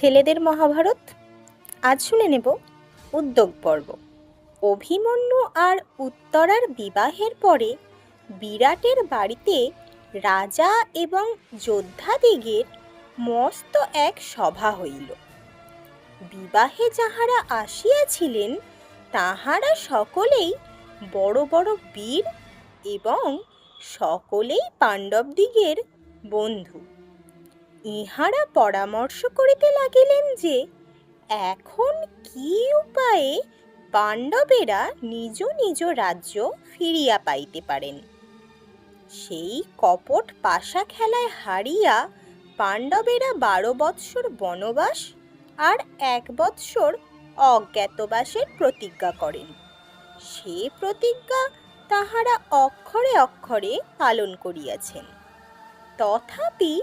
ছেলেদের মহাভারত। আজ শুনে নেব উদ্যোগ পর্ব। অভিমন্যু আর উত্তরার বিবাহের পরে বিরাটের বাড়িতে রাজা এবং যোদ্ধাদিগের মস্ত এক সভা হইল। বিবাহে যাহারা আসিয়াছিলেন তাহারা সকলেই বড় বড় বীর এবং সকলেই পাণ্ডবদিগের বন্ধু। ইহারা পরামর্শ করিতে লাগিলেন যে এখন কি উপায়ে পাণ্ডবেরা নিজ নিজ রাজ্য ফিরিয়া পাইতে পারেন। সেই কপট পাশা খেলায় হারিয়া পাণ্ডবেরা 12 বৎসর বনবাস আর 1 বৎসর অজ্ঞাতবাসের প্রতিজ্ঞা করেন। সে প্রতিজ্ঞা তাহারা অক্ষরে অক্ষরে পালন করিয়াছেন। তথাপি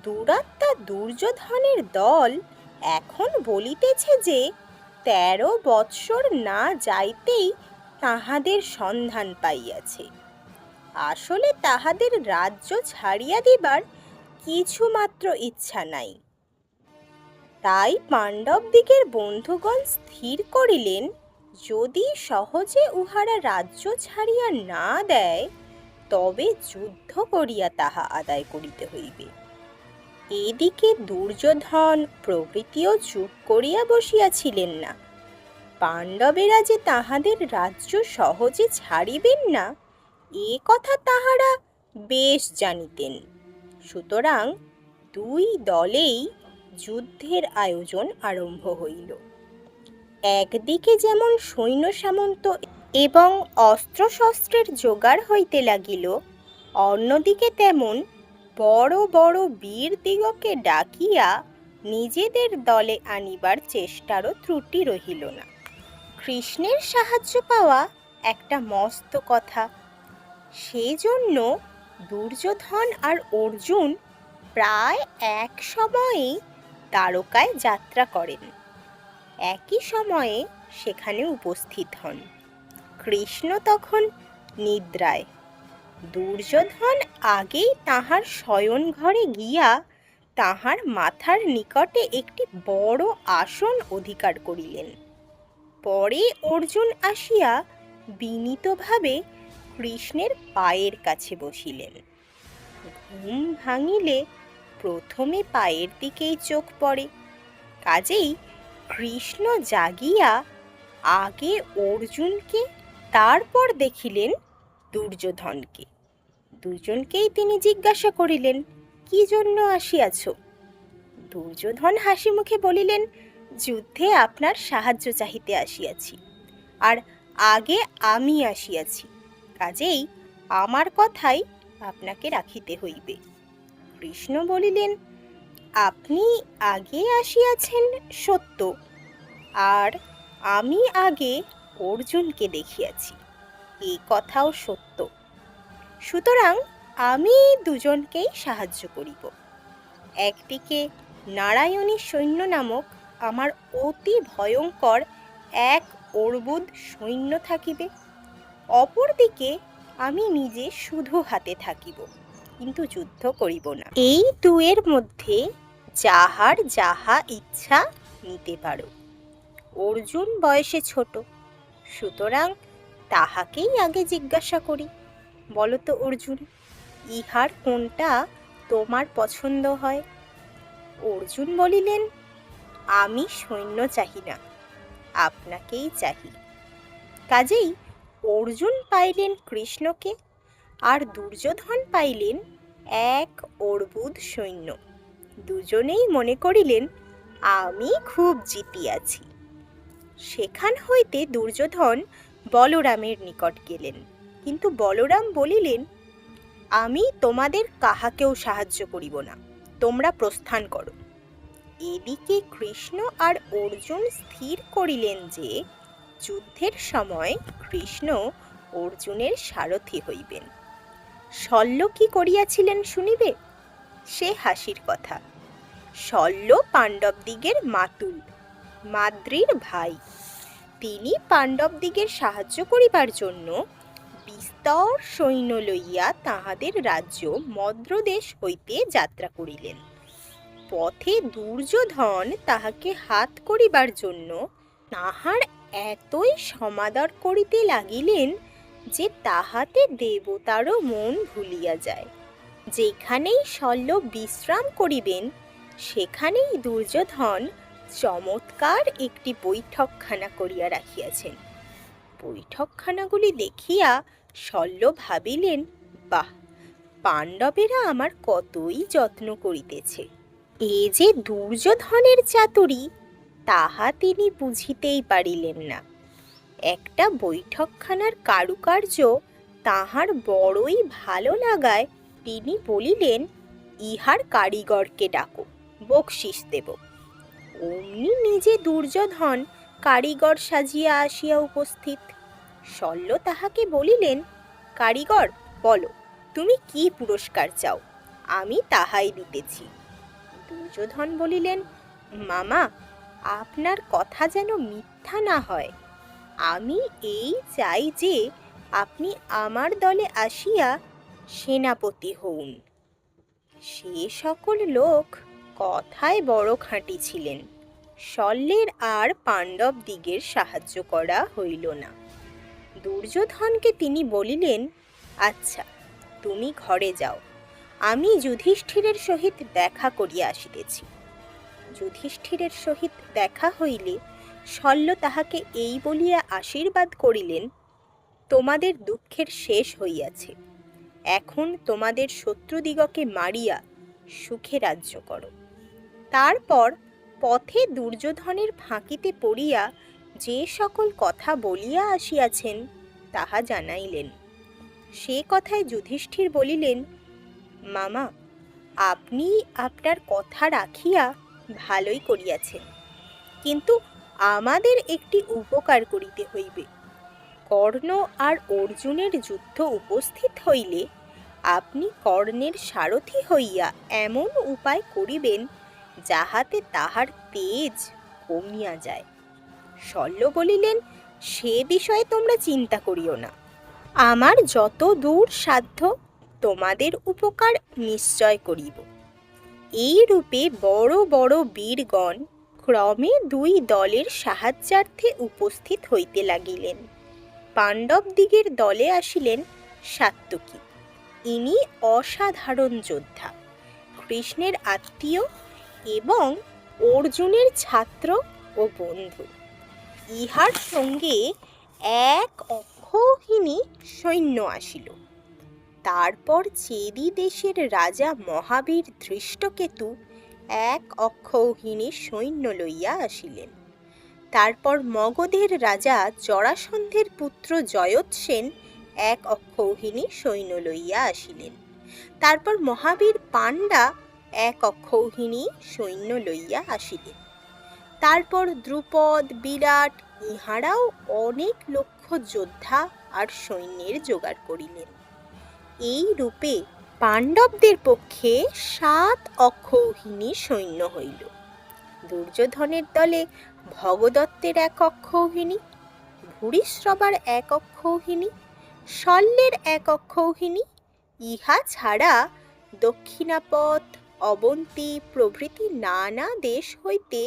দুরাত্মা দুর্যোধনের দল এখন বলিতেছে যে 13 বৎসর না যাইতেই তাহাদের সন্ধান পাইয়াছে। আসলে তাহাদের রাজ্য ছাড়িয়া দিবার কিছুমাত্র ইচ্ছা নাই। তাই পাণ্ডবদিগের বন্ধুগণ স্থির করিলেন যদি সহজে উহারা রাজ্য ছাড়িয়া না দেয় তবে যুদ্ধ করিয়া তাহা আদায় করিতে হইবে। এদিকে দুর্যোধন প্রভৃতিও চুপ করিয়া বসিয়াছিলেন না। পাণ্ডবেরা যে তাহাদের রাজ্য সহজে ছাড়িবেন না এ কথা তাহারা বেশ জানিতেন। সুতরাং দুই দলেই যুদ্ধের আয়োজন আরম্ভ হইল। একদিকে যেমন সৈন্য সামন্ত এবং অস্ত্রশস্ত্রের জোগাড় হইতে লাগিল, অন্যদিকে তেমন বড় বড় বীর দিগকে ডাকিয়া নিজেদের দলে আনিবার চেষ্টারও ত্রুটি রহিল না। কৃষ্ণের সাহায্য পাওয়া একটা মস্ত কথা। সেজন্য দুর্যোধন আর অর্জুন প্রায় এক সময়েই দ্বারকায় যাত্রা করেন। একই সময়ে সেখানে উপস্থিত হন। কৃষ্ণ তখন নিদ্রায়। দুর্যোধন আগেই তাহার শয়ন ঘরে গিয়া তাহার মাথার নিকটে একটি বড় আসন অধিকার করিলেন। পরে অর্জুন আসিয়া বিনীতভাবে কৃষ্ণের পায়ের কাছে বসিলেন। ঘুম ভাঙিলে প্রথমে পায়ের দিকেই চোখ পড়ে। কাজেই কৃষ্ণ জাগিয়া আগে অর্জুনকে তারপর দেখিলেন দুর্যোধনকে। দুজনকেই তিনি জিজ্ঞাসা করিলেন, কি জন্য আসিয়াছ? দুর্যোধন হাসি মুখে বলিলেন, যুদ্ধে আপনার সাহায্য চাহিতে আসিয়াছি, আর আগে আমি আসিয়াছি, কাজেই আমার কথাই আপনাকে রাখিতে হইবে। কৃষ্ণ বলিলেন, আপনি আগে আসিয়াছেন সত্য, আর আমি আগে অর্জুনকে দেখিয়াছি এই কথাও সত্য। সুতরাং আমি দুজনকেই সাহায্য করিব। একদিকে নারায়ণী সৈন্য নামক আমার অতি ভয়ঙ্কর এক অর্বুদ সৈন্য থাকিবে, অপরদিকে আমি নিজে শুধু হাতে থাকিব, কিন্তু যুদ্ধ করিব না। এই দুয়ের মধ্যে যাহার যাহা ইচ্ছা নিতে পারো। অর্জুন বয়সে ছোট, সুতরাং তাহাকেই আগে জিজ্ঞাসা করি, বলো তো অর্জুন, ইহার কোনটা তোমার পছন্দ হয়? অর্জুন বলিলেন, আমি সৈন্য চাহি না, আপনাকেই চাহি। কাজেই অর্জুন পাইলেন কৃষ্ণকে, আর দুর্যোধন পাইলেন এক অর্বুদ সৈন্য। দুজনেই মনে করিলেন আমি খুব জিতিয়াছি। সেখান হইতে দুর্যোধন বলরামের নিকট গেলেন, কিন্তু বলরাম বলিলেন, আমি তোমাদের কাহাকেও সাহায্য করিব না, তোমরা প্রস্থান করো। এদিকে কৃষ্ণ আর অর্জুন স্থির করিলেন যে যুদ্ধের সময় কৃষ্ণ অর্জুনের সারথি হইবেন। শল্য কি করিয়াছিলেন শুনিবে? সে হাসির কথা। শল্য পাণ্ডবদিগের মাতুল, মাদ্রীর ভাই। তিনি পাণ্ডবদিগের সাহায্য করিবার জন্য বিস্তর সৈন্য লইয়া তাহাদের রাজ্য মদ্রদেশ হইতে যাত্রা করিলেন। পথে দুর্যোধন তাহাকে হাত করিবার জন্য তাহার এতই সমাদর করিতে লাগিলেন যে তাহাতে দেবতারও মন ভুলিয়া যায়। যেখানেই শল্য বিশ্রাম করিবেন সেখানেই দুর্যোধন চমৎকার একটি বৈঠকখানা করিয়া রাখিয়াছেন। বৈঠকখানাগুলি দেখিয়া শল্য ভাবিলেন, বাহ, পাণ্ডবেরা আমার কতই যত্ন করিতেছে। এ যে দুর্যোধনের চাতুরী তাহা তিনি বুঝিতেই পারিলেন না। একটা বৈঠকখানার কারুকার্য তাহার বড়ই ভালো লাগায় তিনি বলিলেন, ইহার কারিগরকে ডাকো, বকশিস দেব। অমনি নিজে দুর্যোধন কারিগর সাজিয়া আসিয়া উপস্থিত। শল্য তাহাকে বলিলেন, কারিগর, বলো তুমি কি পুরস্কার চাও, আমি তাহাই দিতেছি। দুর্যোধন বলিলেন, মামা, আপনার কথা যেন মিথ্যা না হয়। আমি এই চাই যে আপনি আমার দলে আসিয়া সেনাপতি হউন। সে সকল লোক কথায় বড় খাঁটি ছিলেন। শল্যের আর পাণ্ডব দিগের সাহায্য করা হইল না। দুর্যোধনকে তিনি বলিলেন, আচ্ছা, তুমি ঘরে যাও, আমি যুধিষ্ঠিরের সহিত দেখা করিয়া আসিতেছি। যুধিষ্ঠিরের সহিত দেখা হইলে শল্য তাহাকে এই বলিয়া আশীর্বাদ করিলেন, তোমাদের দুঃখের শেষ হইয়াছে, এখন তোমাদের শত্রুদিগকে মারিয়া সুখে রাজ্য করো। তারপর পথে দুর্যোধনের ফাঁকিতে পড়িয়া যে সকল কথা বলিয়া আসিয়াছেন তাহা জানাইলেন। সে কথায় যুধিষ্ঠির বলিলেন, মামা, আপনি আপনার কথা রাখিয়া ভালোই করিয়াছেন, কিন্তু আমাদের একটি উপকার করিতে হইবে। কর্ণ আর অর্জুনের যুদ্ধ উপস্থিত হইলে আপনি কর্ণের সারথি হইয়া এমন উপায় করিবেন যাহাতে তাহার তেজ কমিয়া যায়। শল্য বলিলেন, সে বিষয়ে তোমরা চিন্তা করিও না, আমার যত দূর সাধ্য তোমাদের উপকার নিশ্চয় করিব। এই রূপে বড় বড় বীরগণ ক্রমে দুই দলের সাহায্যার্থে উপস্থিত হইতে লাগিলেন। পাণ্ডব দিগের দলে আসিলেন সাত্যকী। ইনি অসাধারণ যোদ্ধা, কৃষ্ণের আত্মীয় এবং অর্জুনের ছাত্র ও বন্ধু। ইহার সঙ্গে এক অক্ষৌহিণী সৈন্য আসিল। তারপর চেদি দেশের রাজা মহাবীর ধৃষ্টকেতু এক অক্ষৌহিণী সৈন্য লইয়া আসিলেন। তারপর মগধের রাজা জরাসন্ধের পুত্র জয়ৎসেন এক অক্ষৌহিণী সৈন্য লইয়া আসিলেন। তারপর মহাবীর পাণ্ডা এক অক্ষৌহিণী সৈন্য লইয়া আসিলেন। তারপর দ্রুপদ, বিরাট ইহারাও অনেক লক্ষ যোদ্ধা আর সৈন্যের জোগাড় করিলেন। এই রূপে পাণ্ডবদের পক্ষে 7 অক্ষৌহিণী সৈন্য হইল। দুর্যোধনের দলে ভগদত্তের এক অক্ষৌহিণী, ভূরিশ্রবার এক অক্ষৌহিণী, শল্যের এক অক্ষৌহিণী, ইহা ছাড়া দক্ষিণাপথ, অবন্তী প্রভৃতি নানা দেশ হইতে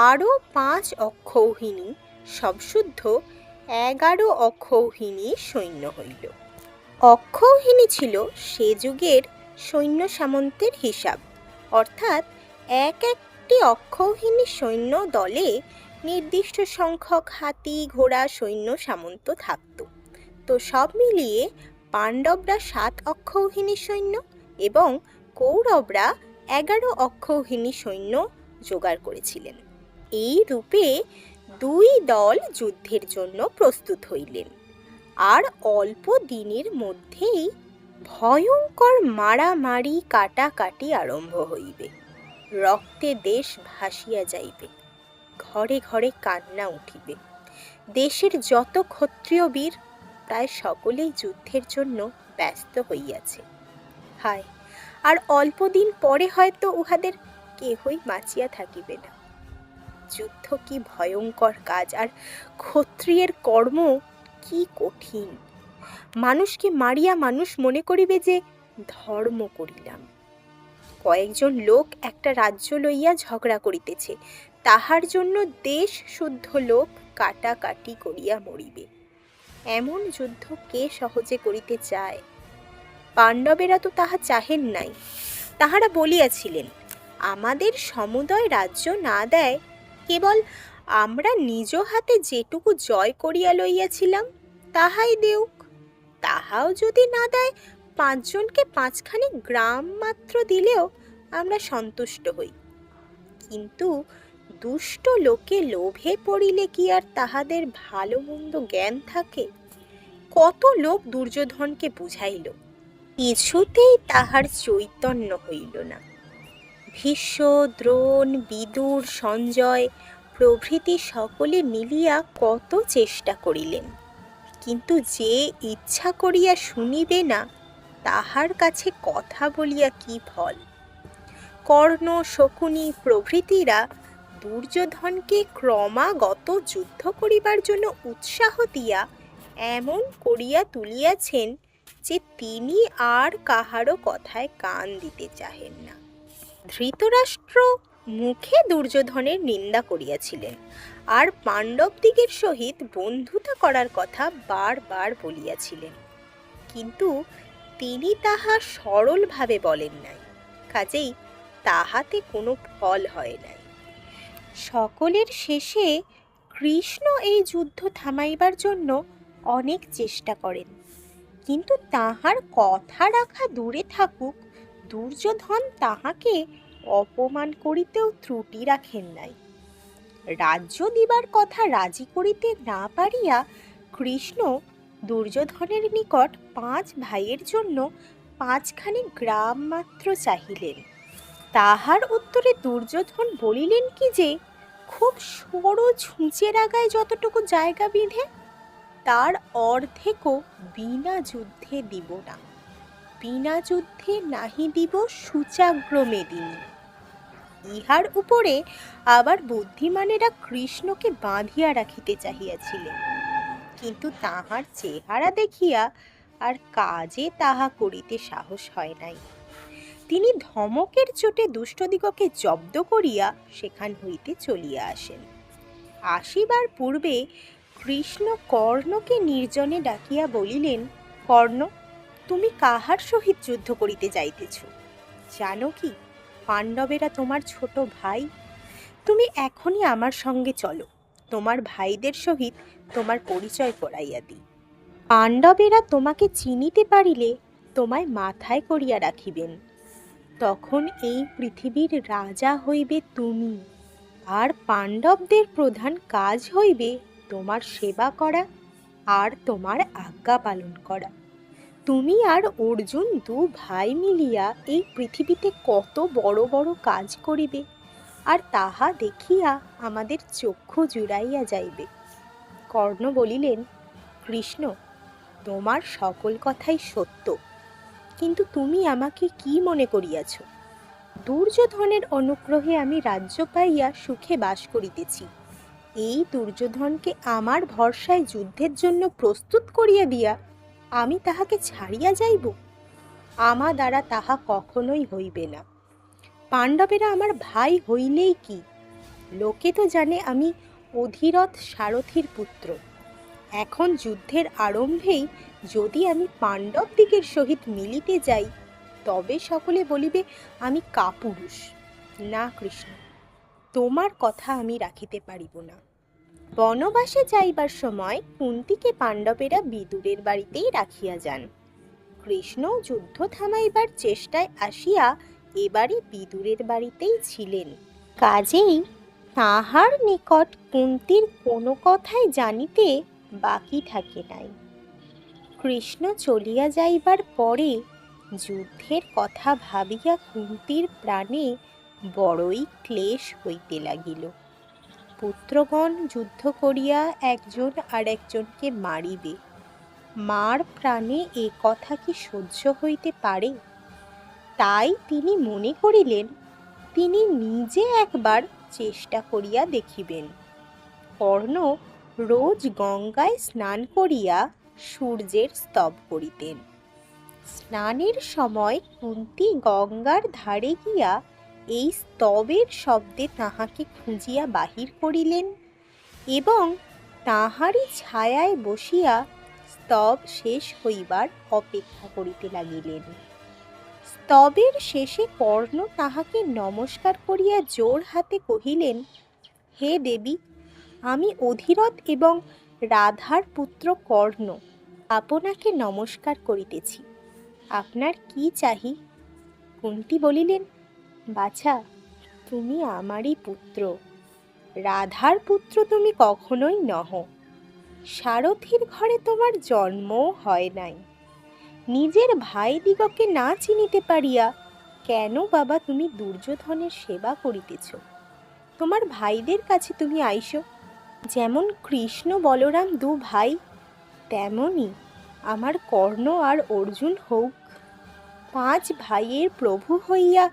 আরও 5 অক্ষৌহিণী, সবশুদ্ধ 11 অক্ষৌহিণী সৈন্য হইল। অক্ষৌহিণী ছিল সে যুগের সৈন্য সামন্তের হিসাব, অর্থাৎ এক একটি অক্ষৌহিণী সৈন্য দলে নির্দিষ্ট সংখ্যক হাতি, ঘোড়া, সৈন্য সামন্ত থাকত। তো সব মিলিয়ে পাণ্ডবরা 7 অক্ষৌহিণী সৈন্য এবং কৌরবরা 11 অক্ষৌহিণী সৈন্য জোগাড় করেছিলেন। এই রূপে দুই দল যুদ্ধের জন্য প্রস্তুত হইলেন। আর অল্প দিনের মধ্যেই ভয়ঙ্কর মারামারি কাটাকাটি আরম্ভ হইবে। রক্তে দেশ ভাসিয়া যাইবে, ঘরে ঘরে কান্না উঠিবে। দেশের যত ক্ষত্রিয় বীর প্রায় সকলেই যুদ্ধের জন্য ব্যস্ত হইয়াছে। হায়, আর অল্প দিন পরে হয়তো উহাদের কেহই বাঁচিয়া থাকিবে না। যুদ্ধ কি ভয়ঙ্কর কাজ, আর ক্ষত্রিয়ের কর্ম কি কঠিন। মানুষকে মারিয়া মানুষ মনে করিবে যে ধর্ম করিলাম। কয়েকজন লোক একটা রাজ্য লইয়া ঝগড়া করিতেছে, তাহার জন্য দেশ শুদ্ধ লোক কাটাকাটি করিয়া মরিবে। এমন যুদ্ধ কে সহজে করিতে চায়? পাণ্ডবেরা তো তাহা চাহেন নাই। তাহারা বলিয়াছিলেন, আমাদের সমুদয় রাজ্য না দেয়, কেবল আমরা নিজ হাতে যেটুকু জয় করিয়া লইয়াছিলাম তাহাই দেউক। তাহাও যদি না দেয়, 5 জনকে 5খানি গ্রাম মাত্র দিলেও আমরা সন্তুষ্ট হই। কিন্তু দুষ্ট লোকে লোভে পড়িলে কি আর তাহাদের ভালো মন্দ জ্ঞান থাকে? কত লোক দুর্যোধনকে বুঝাইল, কিছুতেই তাহার চৈতন্য হইল না। ভীষ্ম, দ্রোণ, বিদুর, সঞ্জয় প্রভৃতি সকলে মিলিয়া কত চেষ্টা করিলেন, কিন্তু যে ইচ্ছা করিয়া শুনিবে না, তাহার কাছে কথা বলিয়া কি ফল? কর্ণ, শকুনি প্রভৃতিরা দুর্যোধনকে ক্রমাগত যুদ্ধ করিবার জন্য উৎসাহ দিয়া এমন করিয়া তুলিয়াছেন যে তিনি আর কাহারও কথায় কান দিতে চাহেন না। ধৃতরাষ্ট্র মুখে দুর্যোধনের নিন্দা করিয়াছিলেন, আর পাণ্ডবদিগের সহিত বন্ধুতা করার কথা বারবার বলিয়াছিলেন, কিন্তু তিনি তাহা সরলভাবে বলেন নাই, কাজেই তাহাতে কোনো ফল হয় নাই। সকলের শেষে কৃষ্ণ এই যুদ্ধ থামাইবার জন্য অনেক চেষ্টা করেন, কিন্তু তাহার কথা রাখা দূরে থাকুক, দুর্যোধন তাহাকে অপমান করিতেও ত্রুটি রাখেন নাই। রাজ্য দিবার কথা রাজি করিতে না পারিয়া কৃষ্ণ দুর্যোধনের নিকট 5 ভাইয়ের জন্য 5খানি গ্রাম মাত্র চাহিলেন। তাহার উত্তরে দুর্যোধন বলিলেন কি যে, খুব সরু ছুঁচের আগায় যতটুকু জায়গা বিঁধে, তার অর্ধেকও বিনা যুদ্ধে দিব না। বিনা যুদ্ধে নাহি দিব সূচাগ্র মেদিনী। ইহার উপরে আবার বুদ্ধিমানেরা কৃষ্ণকে বাঁধিয়া রাখিতে চাহিয়াছিলেন, কিন্তু তাহার চেহারা দেখিয়া আর কাজে তাহা করিতে সাহস হয় নাই। তিনি ধমকের চোটে দুষ্টদিগকে জব্দ করিয়া সেখান হইতে চলিয়া আসেন। আসিবার পূর্বে কৃষ্ণ কর্ণকে নির্জনে ডাকিয়া বলিলেন, কর্ণ, তুমি কাহার সহিত যুদ্ধ করিতে যাইতেছ? জানো কি পাণ্ডবেরা তোমার ছোট ভাই? তুমি এখনই আমার সঙ্গে চলো, তোমার ভাইদের সহিত তোমার পরিচয় করাইয়া দিই। পাণ্ডবেরা তোমাকে চিনিতে পারিলে তোমায় মাথায় করিয়া রাখিবেন। তখন এই পৃথিবীর রাজা হইবে তুমি, আর পাণ্ডবদের প্রধান কাজ হইবে তোমার সেবা করা আর তোমার আজ্ঞা পালন করা। তুমি আর অর্জুন 2 ভাই মিলিয়া এই পৃথিবীতে কত বড় বড় কাজ করিবে, আর তাহা দেখিয়া আমাদের চক্ষু জুড়াইয়া যাইবে। কর্ণ বলিলেন, কৃষ্ণ, তোমার সকল কথাই সত্য, কিন্তু তুমি আমাকে কি মনে করিয়াছ? দুর্যোধনের অনুগ্রহে আমি রাজ্য পাইয়া সুখে বাস করিতেছি। এই দুর্যোধনকে আমার ভরসায় যুদ্ধের জন্য প্রস্তুত করিয়া দিয়া আমি তাহাকে ছাড়িয়া যাইব? আমা দ্বারা তাহা কখনোই হইবে না। পাণ্ডবেরা আমার ভাই হইলেই কি, লোকে তো জানে আমি অধিরথ সারথীর পুত্র। এখন যুদ্ধের আরম্ভেই যদি আমি পাণ্ডব দিগের সহিত মিলিতে যাই, তবে সকলে বলিবে আমি কাপুরুষ। না কৃষ্ণ, তোমার কথা আমি রাখিতে পারিব না। বনবাসে যাইবার সময় কুন্তিকে পাণ্ডবেরা বিদুরের বাড়িতেই রাখিয়া যান। কৃষ্ণ যুদ্ধ থামাইবার চেষ্টায় আসিয়া এবারে বিদুরের বাড়িতেই ছিলেন, কাজেই তাহার নিকট কুন্তির কোনো কথাই জানিতে বাকি থাকে নাই। কৃষ্ণ চলিয়া যাইবার পরে যুদ্ধের কথা ভাবিয়া কুন্তির প্রাণে বড়ই ক্লেশ হইতে লাগিল। পুত্রগণ যুদ্ধ করিয়া একজন আর একজনকে মারিবে, মার প্রাণে এ কথা কি সহ্য হইতে পারে? তাই তিনি মনে করিলেন তিনি নিজে একবার চেষ্টা করিয়া দেখিবেন। কর্ণ রোজ গঙ্গায় স্নান করিয়া সূর্যের স্তব করিতেন। স্নানের সময় কুন্তী গঙ্গার ধারে গিয়া এই স্তবের শব্দে তাহাকে খুঁজিয়া বাহির করিলেন এবং তাহারই ছায়ায় বসিয়া স্তব শেষ হইবার অপেক্ষা করিতে লাগিলেন। স্তবের শেষে কর্ণ তাহাকে নমস্কার করিয়া জোর হাতে কহিলেন, হে দেবী, আমি অধিরথ এবং রাধার পুত্র কর্ণ আপনাকে নমস্কার করিতেছি। আপনার কি চাহি? কুন্তী বলিলেন, বাছা, তুমি আমারই পুত্র, রাধার পুত্র তুমি কখনোই নহ। সারথীর ঘরে তোমার জন্মও হয় নাই। নিজের ভাইদিগকে না চিনিতে পারিয়া কেন বাবা তুমি দুর্যোধনের সেবা করিতেছ? তোমার ভাইদের কাছে তুমি আইসো। যেমন কৃষ্ণ বলরাম দু ভাই, তেমনি আমার কর্ণ আর অর্জুন হোক। 5 ভাইয়ের প্রভু হইয়া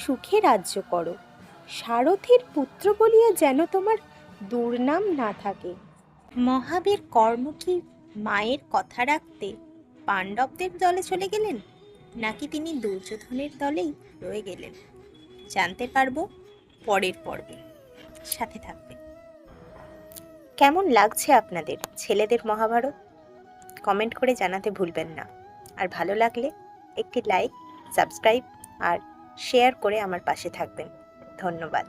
সুখে রাজ্য করো। সারথীর পুত্র বলিয়া যেন তোমার দুর্নাম না থাকে। মহাবীর কর্ণ কি মায়ের কথা রাখতে পাণ্ডবদের দলে চলে গেলেন, নাকি তিনি দুর্যোধনের দলেই রয়ে গেলেন? জানতে পারবো পরের পর্বে। সাথে থাকবে। কেমন লাগছে আপনাদের ছেলেদের মহাভারত? কমেন্ট করে জানাতে ভুলবেন না। আর ভালো লাগলে একটি লাইক, সাবস্ক্রাইব আর শেয়ার করে আমার পাশে থাকবেন। ধন্যবাদ।